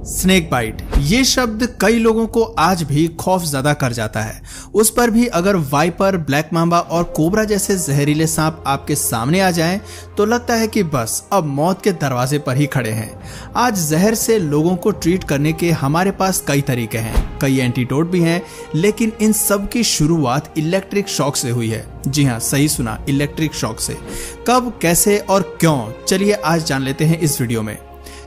Snake bite, ये शब्द कई लोगों को आज भी खौफजदा कर जाता है। उस पर भी अगर वाइपर, ब्लैक मांबा और कोबरा जैसे जहरीले सांप आपके सामने आ जाएं, तो लगता है कि बस अब मौत के दरवाजे पर ही खड़े हैं। आज जहर से लोगों को ट्रीट करने के हमारे पास कई तरीके हैं, कई एंटीडोट भी हैं, लेकिन इन सब की शुरुआत इलेक्ट्रिक शॉक से हुई है। जी हाँ, सही सुना, इलेक्ट्रिक शॉक से। कब, कैसे और क्यों, चलिए आज जान लेते हैं इस वीडियो में।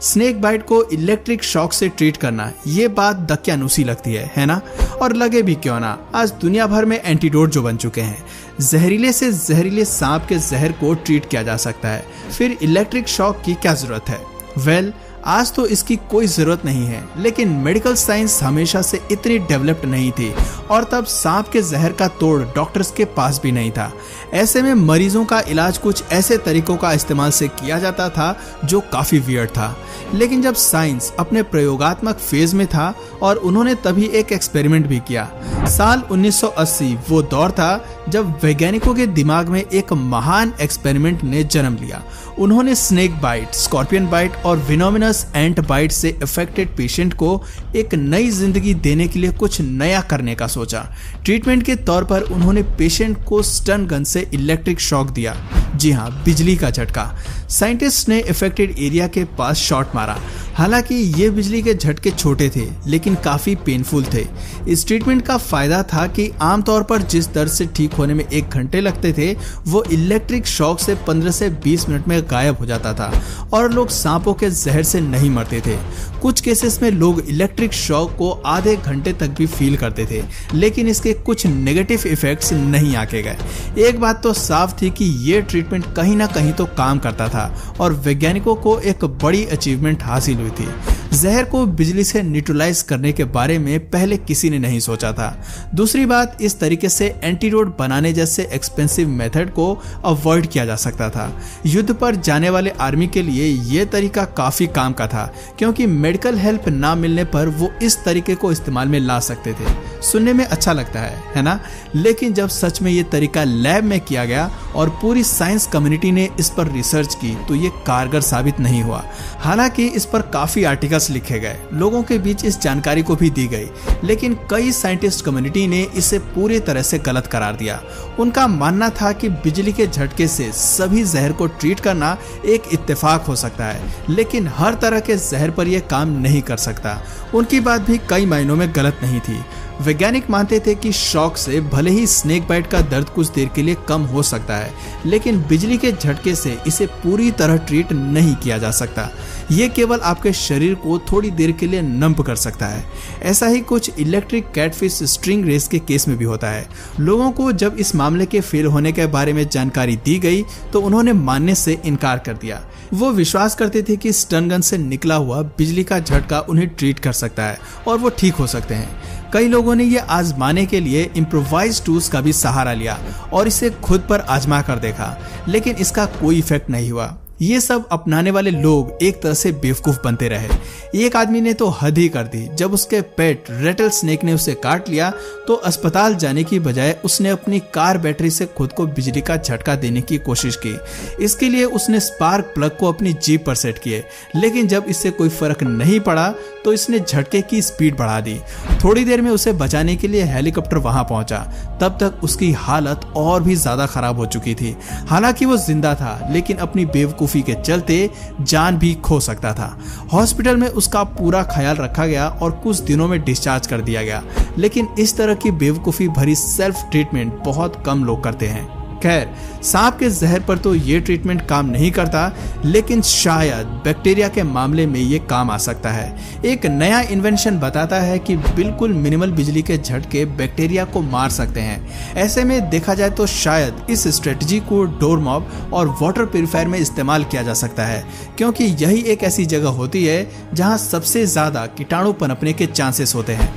स्नेक बाइट को इलेक्ट्रिक शॉक से ट्रीट करना, ये बात दकियानुसी लगती है ना? और लगे भी क्यों ना, आज दुनिया भर में एंटीडोट जो बन चुके हैं। जहरीले से जहरीले सांप के जहर को ट्रीट किया जा सकता है, फिर इलेक्ट्रिक शॉक की क्या जरूरत है? आज तो इसकी कोई जरूरत नहीं है, लेकिन मेडिकल साइंस हमेशा से इतनी डेवलप्ड नहीं थी और तब सांप के जहर का तोड़ डॉक्टर्स के पास भी नहीं था। ऐसे में मरीजों का इलाज कुछ ऐसे तरीकों का इस्तेमाल से किया जाता था जो काफी वियर्ड था। लेकिन जब साइंस अपने प्रयोगात्मक फेज में था और उन्होंने तभी एक एक्सपेरिमेंट भी किया। साल 1980 वो दौर था जब वैज्ञानिकों के दिमाग में एक महान एक्सपेरिमेंट ने जन्म लिया। उन्होंने स्नेक बाइट, स्कॉर्पियन बाइट और विनोमिनस एंट बाइट से अफेक्टेड पेशेंट को एक नई जिंदगी देने के लिए कुछ नया करने का सोचा। ट्रीटमेंट के तौर पर उन्होंने पेशेंट को स्टन गन से इलेक्ट्रिक शॉक दिया। जी हाँ, बिजली का झटका। साइंटिस्ट ने अफेक्टेड एरिया के पास शॉट मारा। हालांकि ये बिजली के झटके छोटे थे, लेकिन काफी पेनफुल थे। इस ट्रीटमेंट का फायदा था कि आमतौर पर जिस दर्द से ठीक होने में 1 घंटे लगते थे, वो इलेक्ट्रिक शॉक से 15 से 20 मिनट में गायब हो जाता था और लोग सांपों के जहर से नहीं मरते थे। कुछ केसेस में लोग इलेक्ट्रिक शॉक को आधे घंटे तक भी फील करते थे, लेकिन इसके कुछ नेगेटिव इफेक्ट्स नहीं आके गए। एक बात तो साफ थी कि ये ट्रीटमेंट कहीं ना कहीं तो काम करता था और वैज्ञानिकों को एक बड़ी अचीवमेंट हासिल हुई थी। जहर को बिजली से न्यूट्रलाइज करने के बारे में पहले किसी ने नहीं सोचा था। दूसरी बात, इस तरीके से एंटीडोट बनाने जैसे एक्सपेंसिव मेथड को अवॉइड किया जा सकता था। युद्ध पर जाने वाले आर्मी के लिए यह तरीका काफी काम का था, क्योंकि मेडिकल हेल्प ना मिलने पर वो इस तरीके को इस्तेमाल में ला सकते थे। सुनने में अच्छा लगता है ना? लेकिन जब सच में ये तरीका लैब में किया गया और पूरी साइंस कम्युनिटी ने इस पर रिसर्च की, तो ये कारगर साबित नहीं हुआ। हालांकि इस पर काफी आर्टिकल्स लिखे गए, लोगों के बीच इस जानकारी को भी दी गई, लेकिन कई साइंटिस्ट कम्युनिटी ने इसे पूरी तरह से गलत करार दिया। उनका मानना था कि बिजली के झटके से सभी जहर को ट्रीट करना एक इत्तेफाक हो सकता है, लेकिन हर तरह के जहर पर यह काम नहीं कर सकता। उनकी बात भी कई मायनों में गलत नहीं थी। वैज्ञानिक मानते थे कि शॉक से भले ही स्नेक बाइट का दर्द कुछ देर के लिए कम हो सकता है, लेकिन बिजली के झटके से इसे पूरी तरह ट्रीट नहीं किया जा सकता। ये केवल आपके शरीर को थोड़ी देर के लिए नंब कर सकता है। ऐसा ही कुछ इलेक्ट्रिक कैटफिश स्ट्रिंग रेस के केस में भी होता है। लोगों को जब इस मामले के फेल होने के बारे में जानकारी दी गई, तो उन्होंने मानने से इनकार कर दिया। वो विश्वास करते थे कि स्टन गन से निकला हुआ बिजली का झटका उन्हें ट्रीट कर सकता है और वो ठीक हो सकते हैं। कई लोगों ने ये आजमाने के लिए इम्प्रोवाइज टूल्स का भी सहारा लिया और इसे खुद पर आजमा कर देखा, लेकिन इसका कोई इफेक्ट नहीं हुआ। ये सब अपनाने वाले लोग एक तरह से बेवकूफ बनते रहे। एक आदमी ने तो हद ही कर दी। जब उसके पेट रेटल स्नेक ने उसे काट लिया, तो अस्पताल जाने की बजाय उसने अपनी कार बैटरी से खुद को बिजली का झटका देने की कोशिश की। इसके लिए उसने स्पार्क प्लग को अपनी जीप पर सेट किए, लेकिन जब इससे कोई फर्क नहीं पड़ा तो इसने झटके की स्पीड बढ़ा दी। थोड़ी देर में उसे बचाने के लिए हेलीकॉप्टर वहां पहुंचा। तब तक उसकी हालत और भी ज्यादा खराब हो चुकी थी। हालांकि वो जिंदा था, लेकिन अपनी बेवकूफी के चलते जान भी खो सकता था। हॉस्पिटल में उसका पूरा ख्याल रखा गया और कुछ दिनों में डिस्चार्ज कर दिया गया, लेकिन इस तरह की बेवकूफी भरी सेल्फ ट्रीटमेंट बहुत कम लोग करते हैं। खैर, सांप के जहर पर तो ये ट्रीटमेंट काम नहीं करता, लेकिन शायद बैक्टीरिया के मामले में ये काम आ सकता है। एक नया इन्वेंशन बताता है कि बिल्कुल मिनिमल बिजली के झटके बैक्टीरिया को मार सकते हैं। ऐसे में देखा जाए तो शायद इस स्ट्रेटजी को डोर मॉप और वाटर प्यूरिफायर में इस्तेमाल किया जा सकता है, क्योंकि यही एक ऐसी जगह होती है जहां सबसे ज्यादा कीटाणु पनपने के चांसेस होते हैं।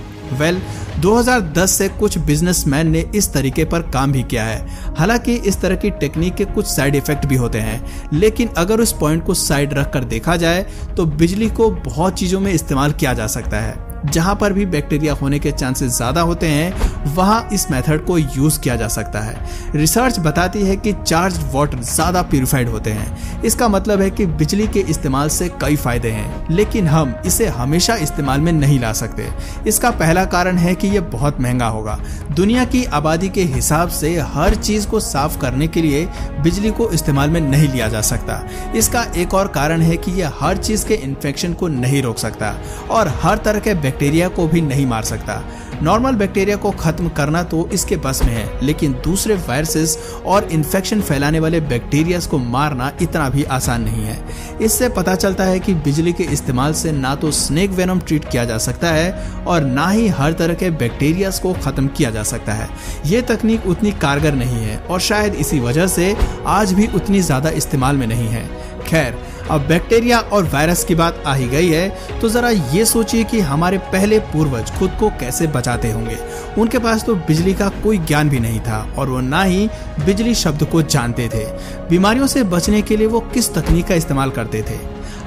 2010 से कुछ बिजनेसमैन ने इस तरीके पर काम भी किया है। हालांकि इस तरह की टेक्निक के कुछ साइड इफेक्ट भी होते हैं, लेकिन अगर उस पॉइंट को साइड रख कर देखा जाए तो बिजली को बहुत चीजों में इस्तेमाल किया जा सकता है। जहां पर भी बैक्टीरिया होने के चांसेस ज्यादा होते हैं वहां इस मेथड को यूज किया जा सकता है। रिसर्च बताती है कि चार्ज्ड वाटर ज्यादा प्यूरिफाइड होते हैं। इसका मतलब है कि बिजली के इस्तेमाल से कई फायदे हैं, लेकिन हम इसे हमेशा इस्तेमाल में नहीं ला सकते। इसका पहला कारण है कि यह बहुत महंगा होगा। दुनिया की आबादी के हिसाब से हर चीज को साफ करने के लिए बिजली को इस्तेमाल में नहीं लिया जा सकता। इसका एक और कारण है कि यह हर चीज के इन्फेक्शन को नहीं रोक सकता और हर तरह के बैक्टीरिया को भी नहीं मार सकता। नॉर्मल बैक्टीरिया को खत्म करना तो इसके बस में है, लेकिन दूसरे वायरसेस और इन्फेक्शन फैलाने वाले बैक्टीरिया को मारना इतना भी आसान नहीं है। इससे पता चलता है कि बिजली के इस्तेमाल से ना तो स्नेक वेनम ट्रीट किया जा सकता है और ना ही हर तरह के बैक्टीरिया को खत्म किया जा सकता है। ये तकनीक उतनी कारगर नहीं है और शायद इसी वजह से आज भी उतनी ज्यादा इस्तेमाल में नहीं है। खैर, अब बैक्टीरिया और वायरस की बात आ ही गई है तो जरा ये सोचिए कि हमारे पहले पूर्वज खुद को कैसे बचाते होंगे। उनके पास तो बिजली का कोई ज्ञान भी नहीं था और वो ना ही बिजली शब्द को जानते थे। बीमारियों से बचने के लिए वो किस तकनीक का इस्तेमाल करते थे?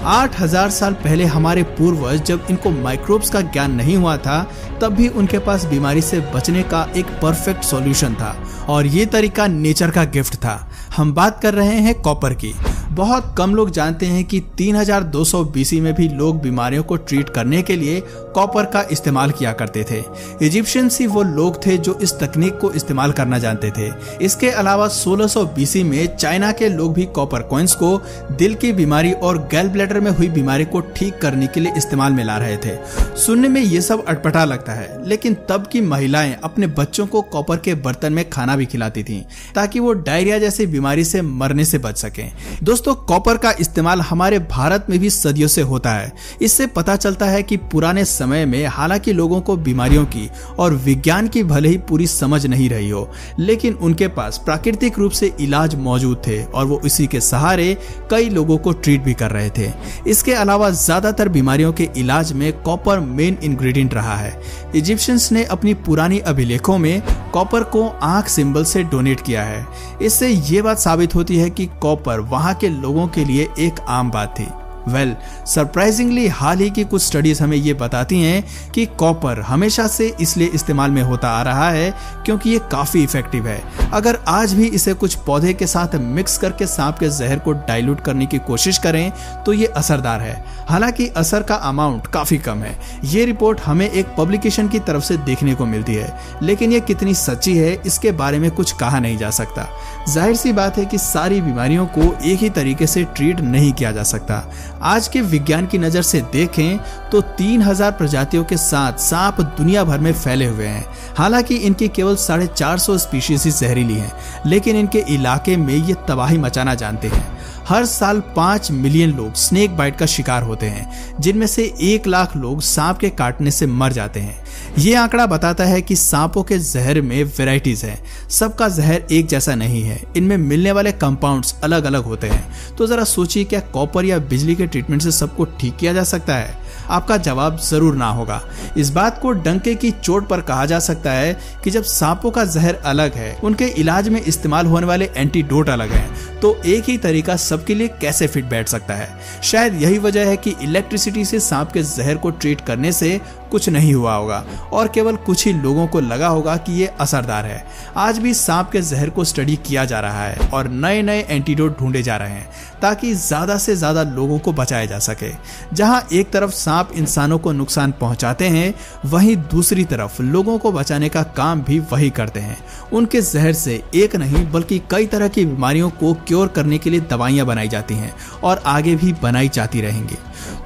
8000 साल पहले हमारे पूर्वज, जब इनको माइक्रोब्स का ज्ञान नहीं हुआ था, तब भी उनके पास बीमारी से बचने का एक परफेक्ट सॉल्यूशन था और ये तरीका नेचर का गिफ्ट था। हम बात कर रहे हैं कॉपर की। बहुत कम लोग जानते हैं कि 3200 BC में भी लोग बीमारियों को ट्रीट करने के लिए कॉपर का इस्तेमाल किया करते थे। इजिप्शियंस ही वो लोग थे जो इस तकनीक को इस्तेमाल करना जानते थे। इसके अलावा 1600 BC में चाइना के लोग भी कॉपर कॉइन्स को दिल की बीमारी और गैल ब्लैडर में हुई बीमारी को ठीक करने के लिए इस्तेमाल में ला रहे थे। सुनने में ये सब अटपटा लगता है, लेकिन तब की महिलाएं अपने बच्चों को कॉपर के बर्तन में खाना भी खिलाती थी ताकि वो डायरिया जैसी बीमारी से मरने से बच सकें। दोस्तों, कॉपर का इस्तेमाल हमारे भारत में भी सदियों से होता है। इससे पता चलता है कि पुराने समय में हालांकि लोगों को बीमारियों की और विज्ञान की भले ही पूरी समझ नहीं रही हो, लेकिन उनके पास प्राकृतिक रूप से इलाज मौजूद थे और वो इसी के सहारे कई लोगों को ट्रीट भी कर रहे थे। इसके अलावा ज्यादातर बीमारियों के इलाज में कॉपर मेन इंग्रेडिएंट रहा है। इजिप्शियंस ने अपनी पुरानी अभिलेखों में कॉपर को आंख सिंबल से डोनेट किया है। इससे ये बात साबित होती है कि कॉपर वहां के लोगों के लिए एक आम बात थी। सरप्राइजिंगली हाल ही की कुछ स्टडीज हमें ये बताती हैं कि कॉपर हमेशा से इसलिए इस्तेमाल में होता आ रहा है क्योंकि ये काफी इफेक्टिव है। अगर आज भी इसे कुछ पौधे के साथ मिक्स करके सांप के जहर को डाइल्यूट करने की कोशिश करें तो ये असरदार है। हालांकि असर का अमाउंट काफी कम है। ये रिपोर्ट हमें एक पब्लिकेशन की तरफ से देखने को मिलती है, लेकिन ये कितनी सच्ची है इसके बारे में कुछ कहा नहीं जा सकता। जाहिर सी बात है कि सारी बीमारियों को एक ही तरीके से ट्रीट नहीं किया जा सकता। आज के विज्ञान की नजर से देखें तो 3000 प्रजातियों के साथ सांप दुनिया भर में फैले हुए हैं। हालांकि इनकी केवल 450 स्पीशीज ही जहरीली हैं, लेकिन इनके इलाके में ये तबाही मचाना जानते हैं। हर साल 5 मिलियन लोग स्नेक बाइट का शिकार होते हैं, जिनमें से 1 लाख लोग सांप के काटने से मर जाते हैं। ये आंकड़ा बताता है कि सांपों के जहर में वैरायटीज हैं। सबका जहर एक जैसा नहीं है, इनमें मिलने वाले कंपाउंड्स अलग अलग होते हैं। तो जरा सोचिए, क्या कॉपर या बिजली के ट्रीटमेंट से सबको ठीक किया जा सकता है? आपका जवाब जरूर ना होगा। इस बात को डंके की चोट पर कहा जा सकता है कि जब सांपों का जहर अलग है, उनके इलाज में इस्तेमाल होने वाले एंटीडोट अलग हैं, तो एक ही तरीका सबके लिए कैसे फिट बैठ सकता है? शायद यही वजह है कि इलेक्ट्रिसिटी से सांप के जहर को ट्रीट करने से कुछ नहीं हुआ होगा और केवल कुछ ही लोगों को लगा होगा कि ये असरदार है। आज भी सांप के जहर को स्टडी किया जा रहा है और नए नए एंटीडोट ढूंढे जा रहे हैं ताकि ज्यादा से ज्यादा लोगों को बचाया जा सके। जहां एक तरफ सांप इंसानों को नुकसान पहुंचाते हैं, वहीं दूसरी तरफ लोगों को बचाने का काम भी वही करते हैं। उनके जहर से एक नहीं बल्कि कई तरह की बीमारियों को क्योर करने के लिए दवाइयां बनाई जाती हैं और आगे भी बनाई जाती रहेंगी।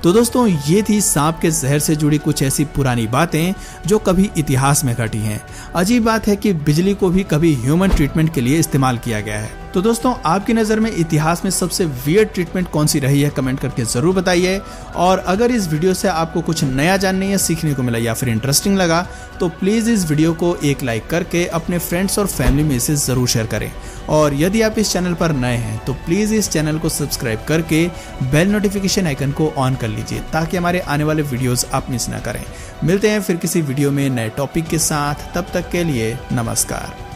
तो दोस्तों, ये थी सांप के जहर से जुड़ी कुछ ऐसी पुरानी बातें जो कभी इतिहास में घटी हैं। अजीब बात है कि बिजली को भी कभी ह्यूमन ट्रीटमेंट के लिए इस्तेमाल किया गया है। तो दोस्तों, आपकी नज़र में इतिहास में सबसे वियर्ड ट्रीटमेंट कौन सी रही है, कमेंट करके जरूर बताइए। और अगर इस वीडियो से आपको कुछ नया जानने या सीखने को मिला या फिर इंटरेस्टिंग लगा तो प्लीज़ इस वीडियो को एक लाइक करके अपने फ्रेंड्स और फैमिली में इसे ज़रूर शेयर करें। और यदि आप इस चैनल पर नए हैं तो प्लीज़ इस चैनल को सब्सक्राइब करके बेल नोटिफिकेशन आइकन को ऑन कर लीजिए ताकि हमारे आने वाले वीडियोस आप मिस ना करें। मिलते हैं फिर किसी वीडियो में नए टॉपिक के साथ, तब तक के लिए नमस्कार।